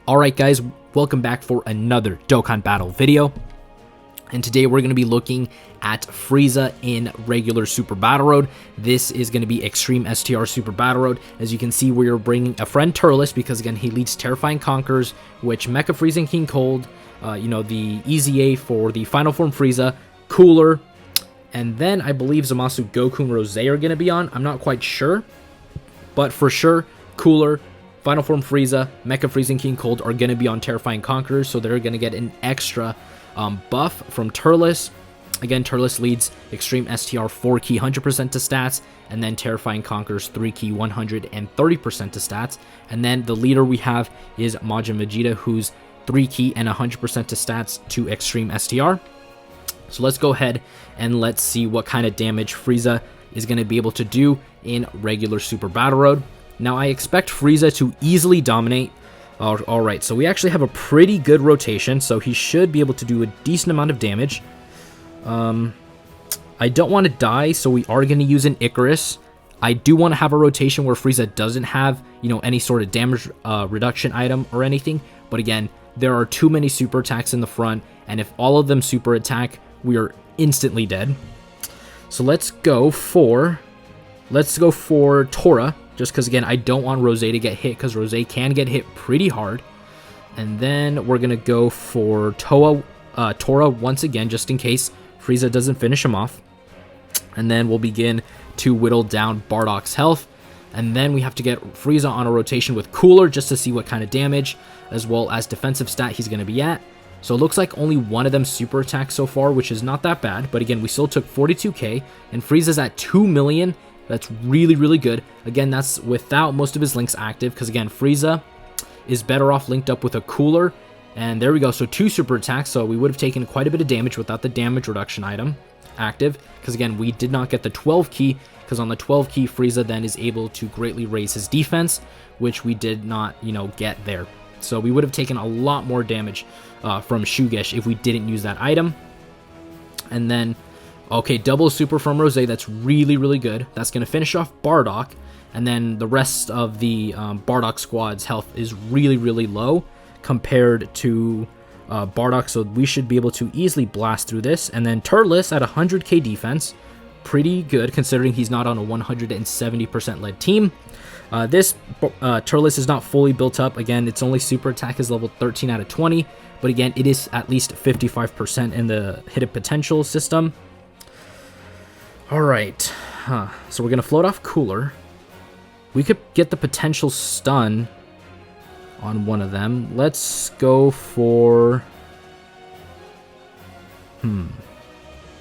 Alright guys, welcome back for another Dokkan Battle video. And today we're going to be looking at Frieza in regular Super Battle Road. This is going to be Extreme STR Super Battle Road. As you can see, we are bringing a friend Turles because again, he leads Terrifying Conquerors, which Mecha Frieza and King Cold, the EZA for the Final Form Frieza, Cooler, and then I believe Zamasu, Goku, and Rose are going to be on. I'm not quite sure, but for sure, Cooler, Final Form Frieza, Mecha Frieza, and King Cold are going to be on Terrifying Conquerors, so they're going to get an extra buff from Turles. Again, Turles leads Extreme STR 4 key 100% to stats, and then Terrifying Conquerors 3 key 130% to stats. And then the leader we have is Majin Vegeta, who's 3 key and 100% to stats to Extreme STR. So let's go ahead and let's see what kind of damage Frieza is going to be able to do in regular Super Battle Road. Now, I expect Frieza to easily dominate. Alright, so we actually have a pretty good rotation, so he should be able to do a decent amount of damage. I don't want to die, so we are going to use an Icarus. I do want to have a rotation where Frieza doesn't have, any sort of damage reduction item or anything. But again, there are too many super attacks in the front, and if all of them super attack, we are instantly dead. So let's go for Tora. Just because, again, I don't want Rose to get hit, because Rose can get hit pretty hard. And then we're going to go for Tora once again, just in case Frieza doesn't finish him off. And then we'll begin to whittle down Bardock's health. And then we have to get Frieza on a rotation with Cooler, just to see what kind of damage, as well as defensive stat he's going to be at. So it looks like only one of them super attacks so far, which is not that bad. But again, we still took 42k, and Frieza's at 2 million. That's really, really good. Again, that's without most of his links active, because again, Frieza is better off linked up with a Cooler. And there we go, so 2 super attacks, so we would have taken quite a bit of damage without the damage reduction item active, because again, we did not get the 12 key, because on the 12 key, Frieza then is able to greatly raise his defense, which we did not, get there. So we would have taken a lot more damage from Shugesh if we didn't use that item. And then, okay, double super from Rose, that's really, really good. That's going to finish off Bardock, and then the rest of the Bardock squad's health is really, really low compared to Bardock, so we should be able to easily blast through this. And then Turles at 100k defense, pretty good considering he's not on a 170% lead team. This Turles is not fully built up. Again, its only super attack is level 13 out of 20, but again, it is at least 55% in the hidden potential system. Alright, so we're going to float off Cooler. We could get the potential stun on one of them. Let's go for...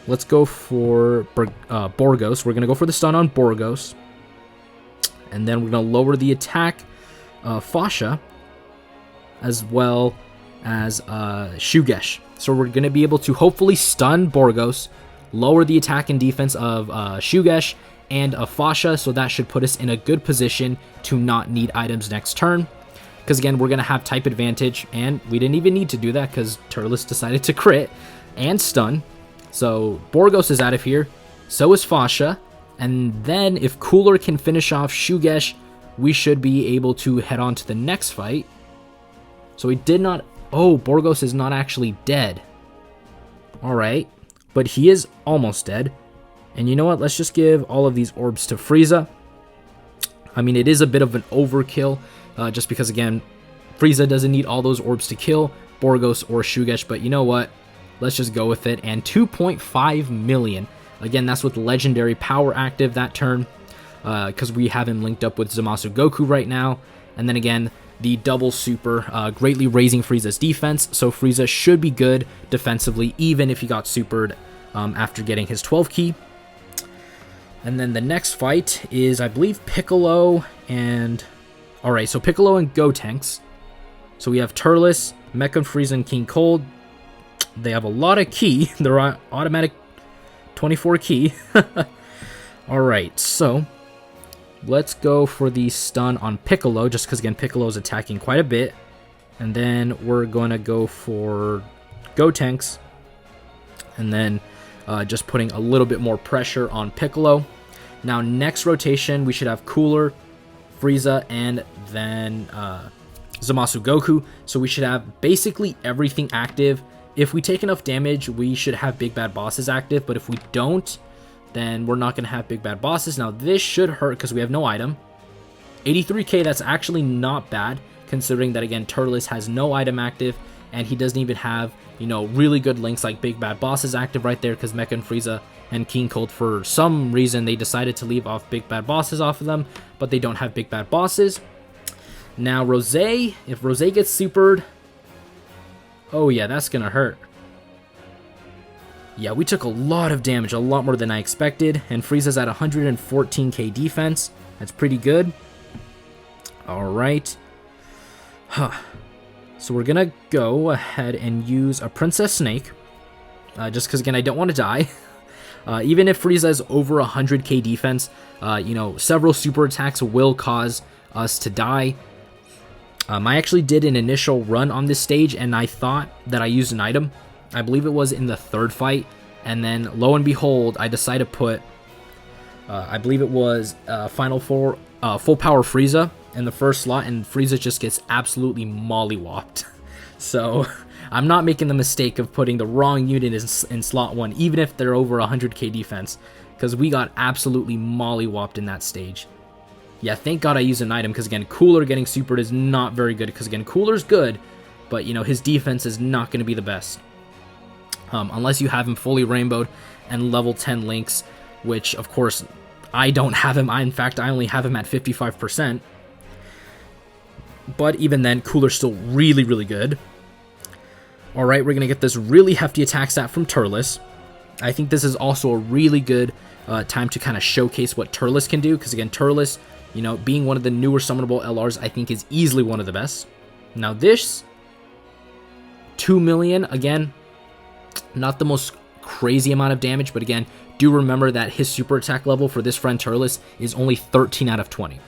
Let's go for Borgos. We're going to go for the stun on Borgos. And then we're going to lower the attack Fasha, as well as Shugesh. So we're going to be able to hopefully stun Borgos, lower the attack and defense of Shugesh and Fasha, so that should put us in a good position to not need items next turn. Because again, we're going to have type advantage, and we didn't even need to do that because Turles decided to crit and stun. So Borgos is out of here, so is Fasha, and then if Cooler can finish off Shugesh, we should be able to head on to the next fight. So we did not... Oh, Borgos is not actually dead. Alright, but he is almost dead. And you know what? Let's just give all of these orbs to Frieza. I mean, it is a bit of an overkill, just because, again, Frieza doesn't need all those orbs to kill Borgos or Shugesh, but you know what? Let's just go with it. And 2.5 million. Again, that's with Legendary Power active that turn, because we have him linked up with Zamasu Goku right now. And then again, the double super, greatly raising Frieza's defense, so Frieza should be good defensively, even if he got supered after getting his 12 key. And then the next fight is, I believe, Piccolo and... Alright, so Piccolo and Gotenks. So we have Turles, Mecha Frieza, and King Cold. They have a lot of key. They're automatic 24 key. Alright, so let's go for the stun on Piccolo, just because, again, Piccolo is attacking quite a bit. And then we're going to go for Gotenks. And then just putting a little bit more pressure on Piccolo. Now, next rotation, we should have Cooler, Frieza, and then Zamasu Goku, so we should have basically everything active. If we take enough damage, we should have Big Bad Bosses active, but if we don't, then we're not going to have Big Bad Bosses. Now, this should hurt because we have no item. 83k, that's actually not bad, considering that, again, Turles has no item active, and he doesn't even have, you know, really good links like Big Bad Bosses active right there, because Mecha and Frieza and King Cold, for some reason, they decided to leave off Big Bad Bosses off of them, but they don't have Big Bad Bosses. Now, Rose, if Rose gets supered, oh yeah, that's gonna hurt. Yeah, we took a lot of damage, a lot more than I expected, and Frieza's at 114k defense. That's pretty good. Alright. So we're gonna go ahead and use a Princess Snake, just because, again, I don't want to die. Even if Frieza is over 100k defense, you know, several super attacks will cause us to die. I actually did an initial run on this stage, and I thought that I used an item. I believe it was in the third fight, and then lo and behold, I decided to put, I believe it was Full Power Frieza in the first slot, and Frieza just gets absolutely mollywopped. So I'm not making the mistake of putting the wrong unit in slot 1, even if they're over 100k defense, because we got absolutely mollywopped in that stage. Yeah, thank God I used an item, because, again, Cooler getting supered is not very good, because, again, Cooler's good, but, you know, his defense is not going to be the best. Unless you have him fully rainbowed and level 10 links, which, of course, I don't have him. In fact, I only have him at 55%. But even then, Cooler's still really, really good. Alright, we're going to get this really hefty attack stat from Turles. I think this is also a really good time to kind of showcase what Turles can do, because, again, Turles, you know, being one of the newer summonable LRs, I think is easily one of the best. Now this, 2 million, again, not the most crazy amount of damage, but again, do remember that his super attack level for this friend Turles is only 13 out of 20.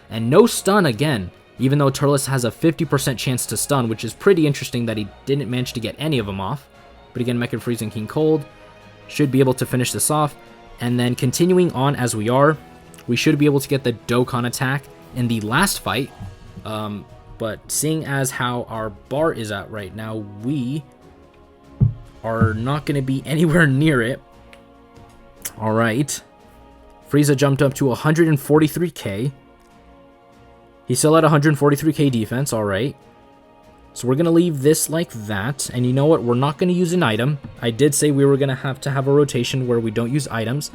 And no stun, again, even though Turles has a 50% chance to stun, which is pretty interesting that he didn't manage to get any of them off. But again, Mecha Frieza and King Cold should be able to finish this off. And then continuing on as we are, we should be able to get the Dokkan attack in the last fight. But seeing as how our bar is at right now, we are not going to be anywhere near it. Alright. Frieza jumped up to 143k. He's still at 143k defense, alright. So we're going to leave this like that. And you know what? We're not going to use an item. I did say we were going to have a rotation where we don't use items.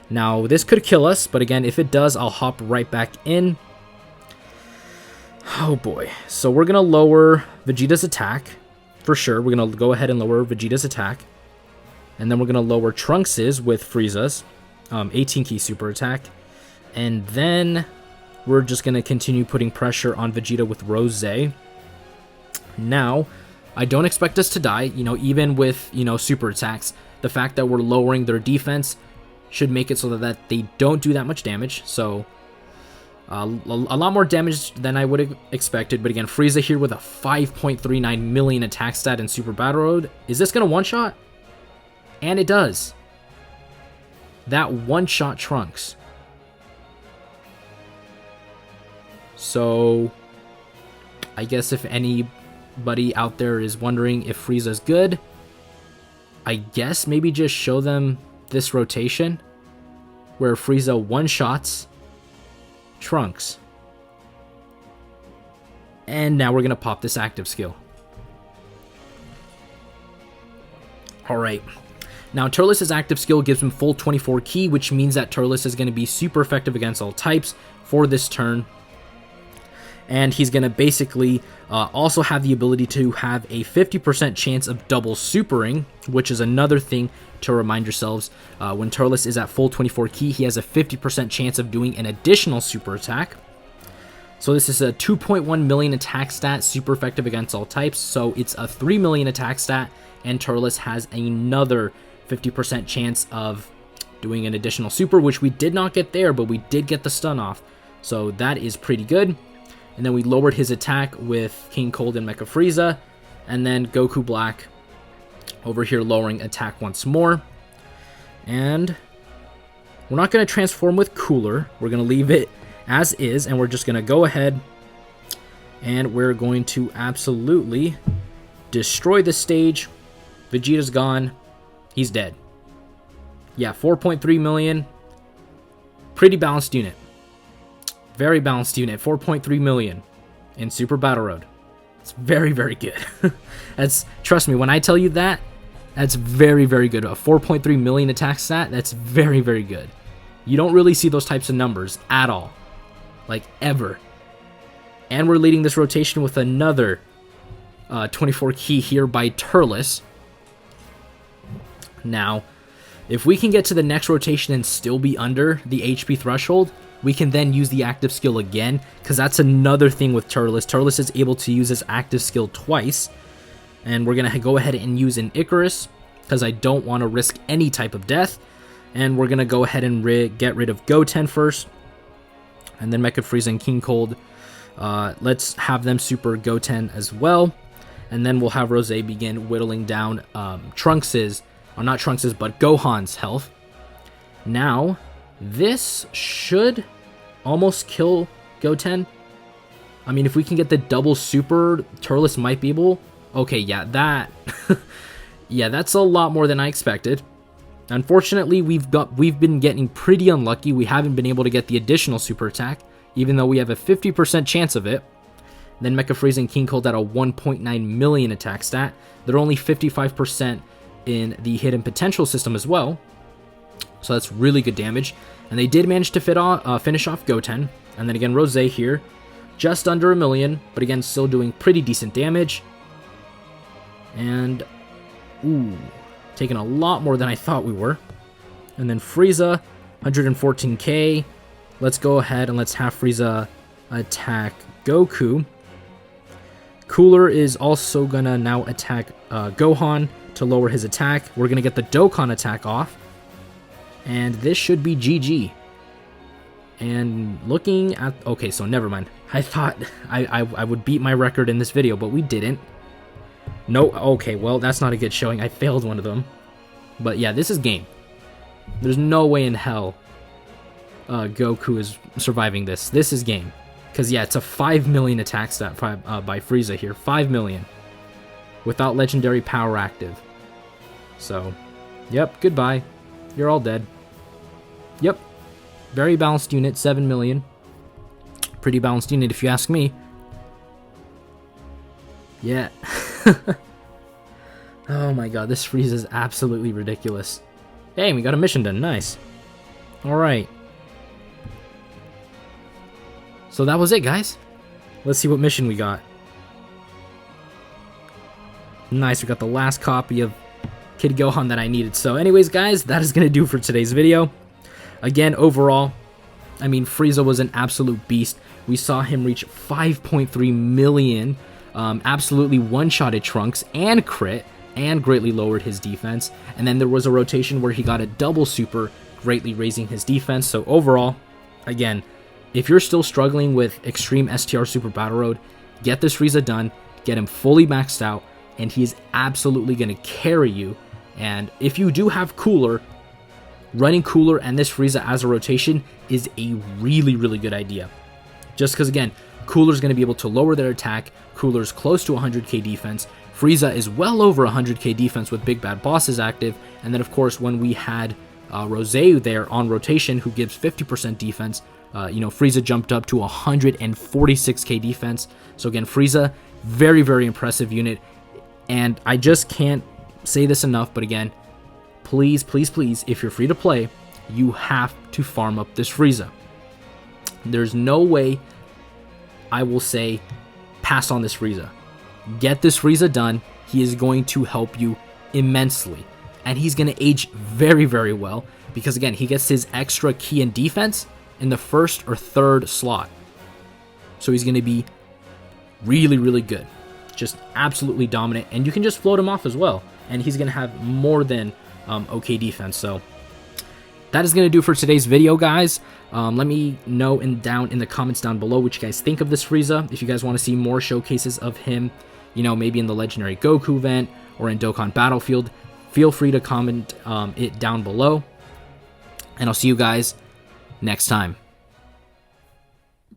Now, this could kill us, but again, if it does, I'll hop right back in. Oh boy. So we're going to lower Vegeta's attack. For sure, we're going to go ahead and lower Vegeta's attack. And then we're going to lower Trunks's with Frieza's 18-key super attack. And then we're just going to continue putting pressure on Vegeta with Rose. Now, I don't expect us to die, you know, even with, you know, super attacks. The fact that we're lowering their defense should make it so that they don't do that much damage. So, a lot more damage than I would have expected. But again, Frieza here with a 5.39 million attack stat in Super Battle Road. Is this going to one-shot? And it does. That one-shot Trunks. So, I guess if anybody out there is wondering if Frieza's good, I guess maybe just show them this rotation where Frieza one-shots Trunks. And now we're going to pop this active skill. Alright. Now, Turles' active skill gives him full 24 key, which means that Turles is going to be super effective against all types for this turn. And he's going to basically also have the ability to have a 50% chance of double supering, which is another thing to remind yourselves. When Turles is at full 24 key, he has a 50% chance of doing an additional super attack. So this is a 2.1 million attack stat, super effective against all types. So it's a 3 million attack stat, and Turles has another 50% chance of doing an additional super, which we did not get there, but we did get the stun off. So that is pretty good. And then we lowered his attack with King Cold and Mecha Frieza. And then Goku Black over here lowering attack once more. And we're not going to transform with Cooler. We're going to leave it as is. And we're just going to go ahead And we're going to absolutely destroy the stage. Vegeta's gone. He's dead. Yeah, 4.3 million. Pretty balanced unit. Very balanced unit. 4.3 million in Super Battle Road. It's very, very good. Trust me, when I tell you that, that's very, very good. A 4.3 million attack stat, that's very, very good. You don't really see those types of numbers at all. Like, ever. And we're leading this rotation with another 24 key here by Turles. Now, if we can get to the next rotation and still be under the HP threshold, we can then use the active skill again, because that's another thing with Turles. Turles is able to use his active skill twice, and we're going to go ahead and use an Icarus, because I don't want to risk any type of death, and we're going to go ahead and get rid of Goten first, and then Mecha Frieza and King Cold. Let's have them super Goten as well, and then we'll have Rose begin whittling down Trunks's, or not Trunks's, but Gohan's health. Now, this should almost kill Goten. I mean, if we can get the double super, Turles might be able. Okay, yeah, that yeah, that's a lot more than I expected. Unfortunately, we've been getting pretty unlucky. We haven't been able to get the additional super attack, even though we have a 50% chance of it. Then Mecha Frieza and King Cold at a 1.9 million attack stat. They're only 55% in the hidden potential system as well. So that's really good damage. And they did manage to finish off Goten. And then again, Rose here, just under a million, but again, still doing pretty decent damage. And, ooh, taking a lot more than I thought we were. And then Frieza, 114k. Let's go ahead and let's have Frieza attack Goku. Cooler is also gonna now attack Gohan to lower his attack. We're gonna get the Dokkan attack off. And this should be GG. And looking at... Okay, so never mind. I thought I would beat my record in this video, but we didn't. No, okay, well, that's not a good showing. I failed one of them. But yeah, this is game. There's no way in hell Goku is surviving this. This is game. Because, yeah, it's a 5 million attack stat by Frieza here. 5 million. Without legendary power active. So, yep, goodbye. You're all dead. Yep. Very balanced unit, 7 million. Pretty balanced unit if you ask me. Yeah. Oh my god, this Frieza is absolutely ridiculous. Hey, we got a mission done. Nice. Alright. So that was it, guys. Let's see what mission we got. Nice, we got the last copy of Kid Gohan that I needed. So anyways, guys, that is going to do for today's video. Again, overall, I mean, Frieza was an absolute beast. We saw him reach 5.3 million, absolutely one-shotted Trunks and crit, and greatly lowered his defense. And then there was a rotation where he got a double super, greatly raising his defense. So overall, again, if you're still struggling with Extreme STR Super Battle Road, get this Frieza done, get him fully maxed out, and he is absolutely going to carry you. And if you do have Cooler, running Cooler and this Frieza as a rotation is a really, really good idea. Just because, again, Cooler's going to be able to lower their attack, Cooler's close to 100k defense, Frieza is well over 100k defense with Big Bad Bosses active, and then, of course, when we had Rose there on rotation, who gives 50% defense, Frieza jumped up to 146k defense. So, again, Frieza, very, very impressive unit. And I just can't say this enough, but again, please, please, please, if you're free to play, you have to farm up this Frieza. There's no way I will say pass on this Frieza. Get this Frieza done. He is going to help you immensely. And he's going to age very, very well because, again, he gets his extra key and defense in the first or third slot. So he's going to be really, really good. Just absolutely dominant, and you can just float him off as well, and he's going to have more than okay defense. So that is going to do for today's video, guys. Let me know down in the comments down below what you guys think of this Frieza. If you guys want to see more showcases of him, maybe in the Legendary Goku event or in Dokkan Battlefield, feel free to comment it down below, and I'll see you guys next time.